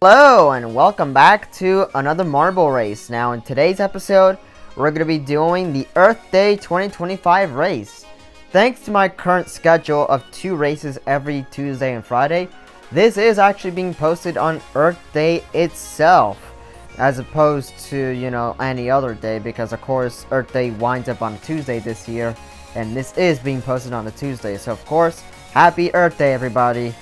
Hello and welcome back to another marble race. Now in today's episode, we're going to be doing the Earth Day 2025 race. Thanks to my current schedule of 2 races every Tuesday and Friday, this is actually being posted on Earth Day itself, as opposed to, any other day, because of course Earth Day winds up on a Tuesday this year, and this is being posted on a Tuesday. So of course, happy Earth Day everybody.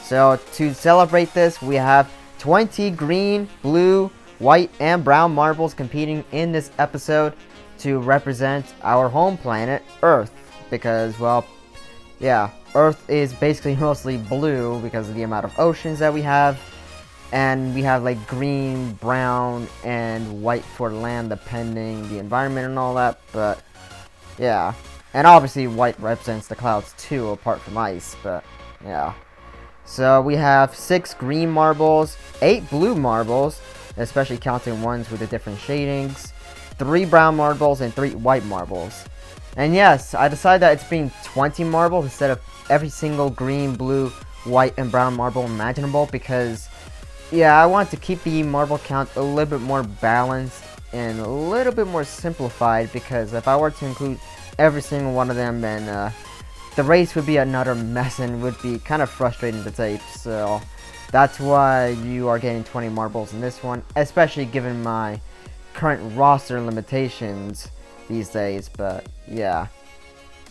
So to celebrate this, we have 20 green, blue, white, and brown marbles competing in this episode to represent our home planet, Earth. Because, well, yeah, Earth is basically mostly blue because of the amount of oceans that we have. And we have like green, brown, and white for land depending the environment and all that. But, yeah. And obviously white represents the clouds too, apart from ice. But, yeah. So we have 6 green marbles, 8 blue marbles, especially counting ones with the different shadings, 3 brown marbles, and 3 white marbles. And yes, I decided that it's being 20 marbles instead of every single green, blue, white, and brown marble imaginable because, yeah, I want to keep the marble count a little bit more balanced and a little bit more simplified, because if I were to include every single one of them, then the race would be another mess and would be kind of frustrating to tape. So that's why you are getting 20 marbles in this one, especially given my current roster limitations these days. But yeah,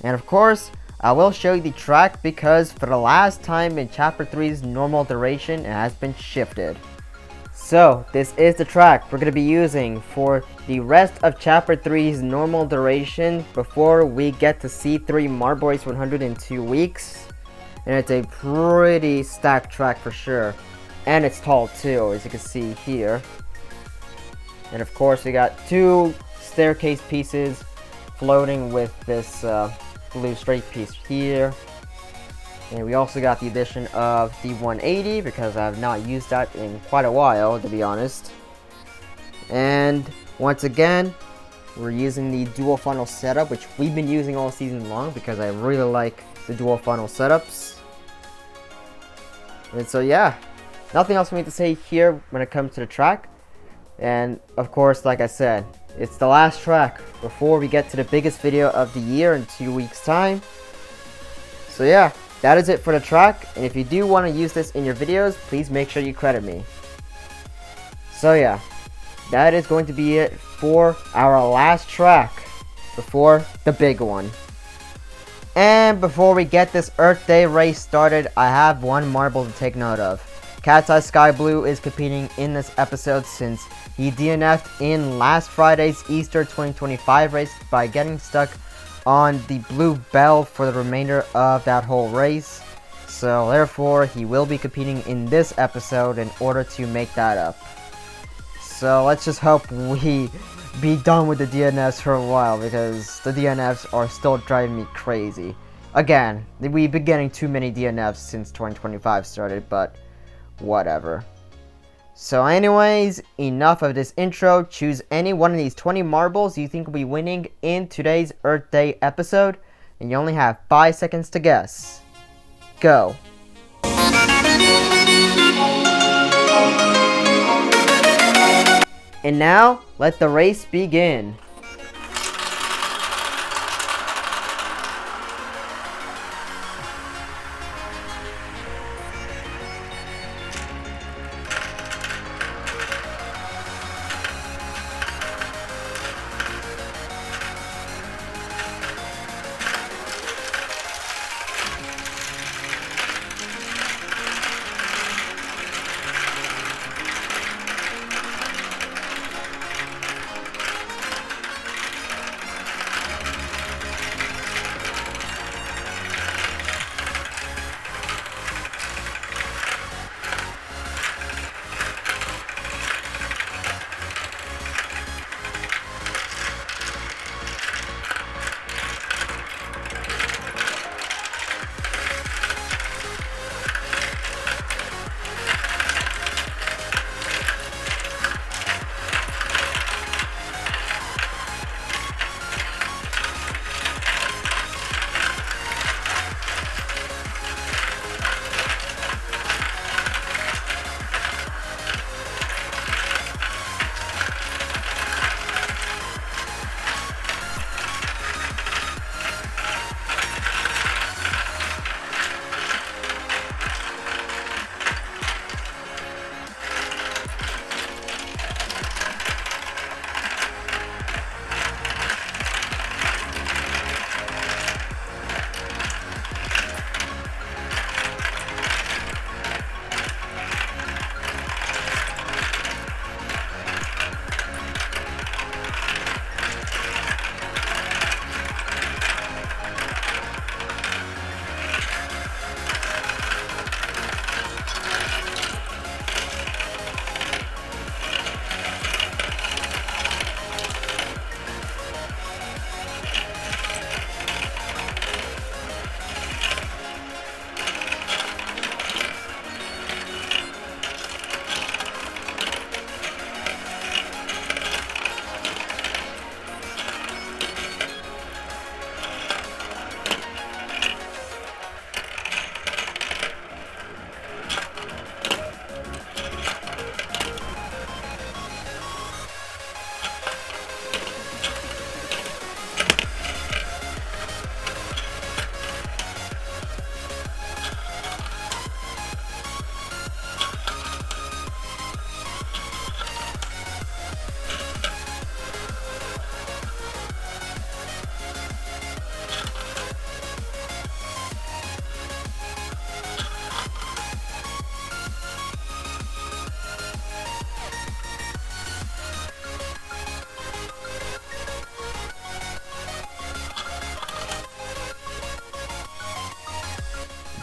and of course I will show you the track, because for the last time in chapter 3's normal duration, it has been shifted. So this is the track we're going to be using for the rest of chapter 3's normal duration before we get to C3 Marble Race 102 weeks. And it's a pretty stacked track for sure. And it's tall too, as you can see here. And of course we got 2 staircase pieces floating with this blue straight piece here. And we also got the addition of the 180, because I have not used that in quite a while, to be honest. And once again, we're using the dual funnel setup, which we've been using all season long because I really like the dual funnel setups. And so yeah, nothing else for me to say here when it comes to the track. And of course, like I said, it's the last track before we get to the biggest video of the year in 2 weeks time. So yeah, that is it for the track, and if you do want to use this in your videos, please make sure you credit me. So yeah, that is going to be it for our last track before the big one. And before we get this Earth Day race started, I have one marble to take note of. Cat's Eye Sky Blue is competing in this episode since he DNF'd in last Friday's Easter 2025 race by getting stuck on the blue bell for the remainder of that whole race. So therefore he will be competing in this episode in order to make that up. So let's just hope we be done with the DNFs for a while, because the DNFs are still driving me crazy. Again, we've been getting too many DNFs since 2025 started, but whatever. So anyways, enough of this intro. Choose any one of these 20 marbles you think will be winning in today's Earth Day episode, and you only have 5 seconds to guess. Go. And now, let the race begin.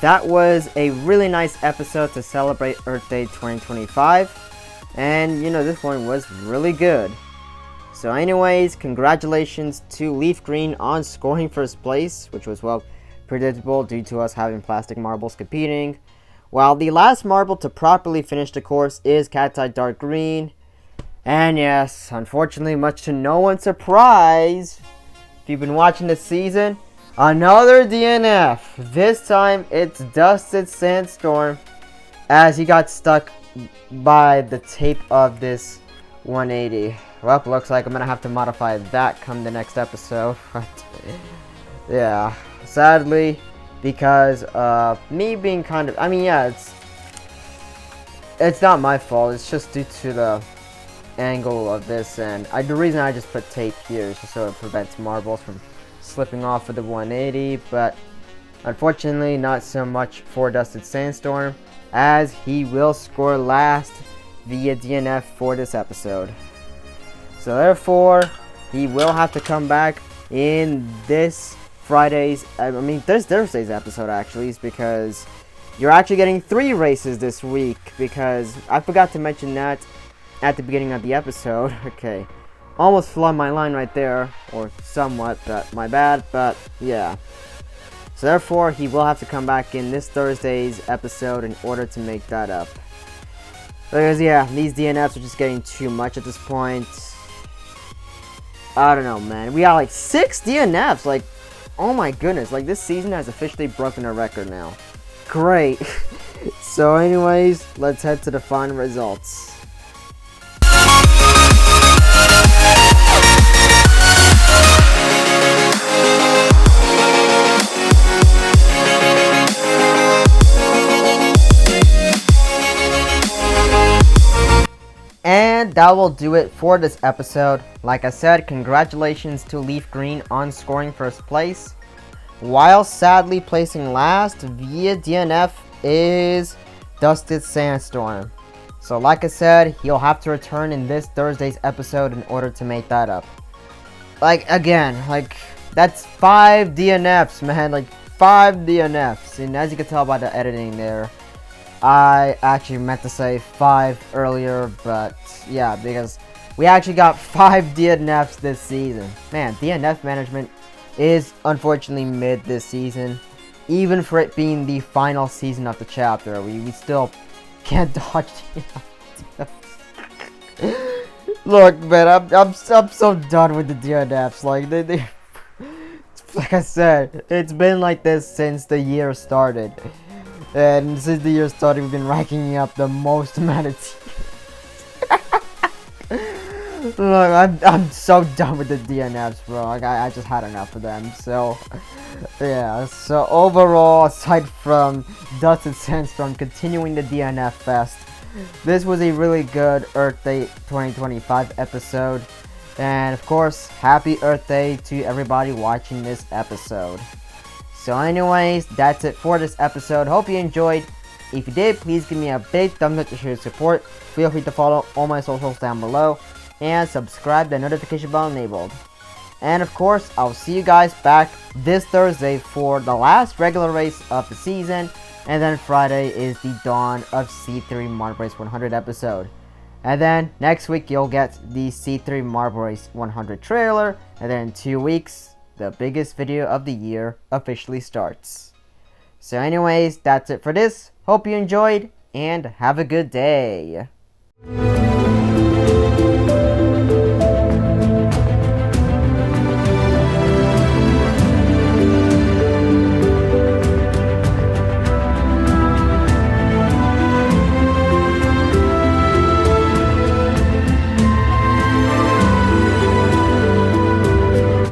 that was a really nice episode to celebrate Earth Day 2025. And, this one was really good. So anyways, congratulations to Leaf Green on scoring first place, which was, well, predictable due to us having plastic marbles competing. While the last marble to properly finish the course is Cat's Eye Dark Green. And yes, unfortunately, much to no one's surprise, if you've been watching this season, another DNF. This time, it's Dusted Sandstorm, as he got stuck by the tape of this 180. Well, looks like I'm gonna have to modify that come the next episode. Yeah, sadly, because of me being kind of, it's not my fault. It's just due to the angle of this, and the reason I just put tape here is just so it prevents marbles from slipping off of the 180. But unfortunately, not so much for Dusted Sandstorm, as he will score last via DNF for this episode. So therefore, he will have to come back in this Thursday's episode actually, is because you're actually getting 3 races this week, because I forgot to mention that at the beginning of the episode. Okay, almost flawed my line right there, or somewhat, but my bad, but yeah. So therefore, he will have to come back in this Thursday's episode in order to make that up. Because yeah, these DNFs are just getting too much at this point. I don't know, man. We got like 6 DNFs. Like, oh my goodness. Like, this season has officially broken a record now. Great. So anyways, let's head to the final results. And that will do it for this episode. Like I said, congratulations to Leaf Green on scoring first place, while sadly placing last via DNF is Dusted Sandstorm. So like I said, he'll have to return in this Thursday's episode in order to make that up. Like, again, like, that's 5 DNFs, man. Like, 5 DNFs. And as you can tell by the editing there, I actually meant to say 5 earlier, but yeah, because we actually got 5 DNFs this season. Man, DNF management is unfortunately mid this season. Even for it being the final season of the chapter, we still can't dodge DNFs. Look, man, I'm so done with the DNFs. Like, they like I said, it's been like this since the year started. And since the year started, we've been racking up the most amount of Look, I'm so done with the DNFs, bro. Like, I just had enough of them. So, yeah. So overall, aside from Dusted Sandstorm continuing the DNF fest, this was a really good Earth Day 2025 episode. And of course, happy Earth Day to everybody watching this episode. So anyways, that's it for this episode. Hope you enjoyed. If you did, please give me a big thumbs up to show your support. Feel free to follow all my socials down below. And subscribe, the notification bell enabled. And of course, I'll see you guys back this Thursday for the last regular race of the season. And then Friday is the dawn of C3 Marble Race 100 episode. And then next week, you'll get the C3 Marble Race 100 trailer. And then in 2 weeks, the biggest video of the year officially starts. So anyways, that's it for this. Hope you enjoyed, and have a good day.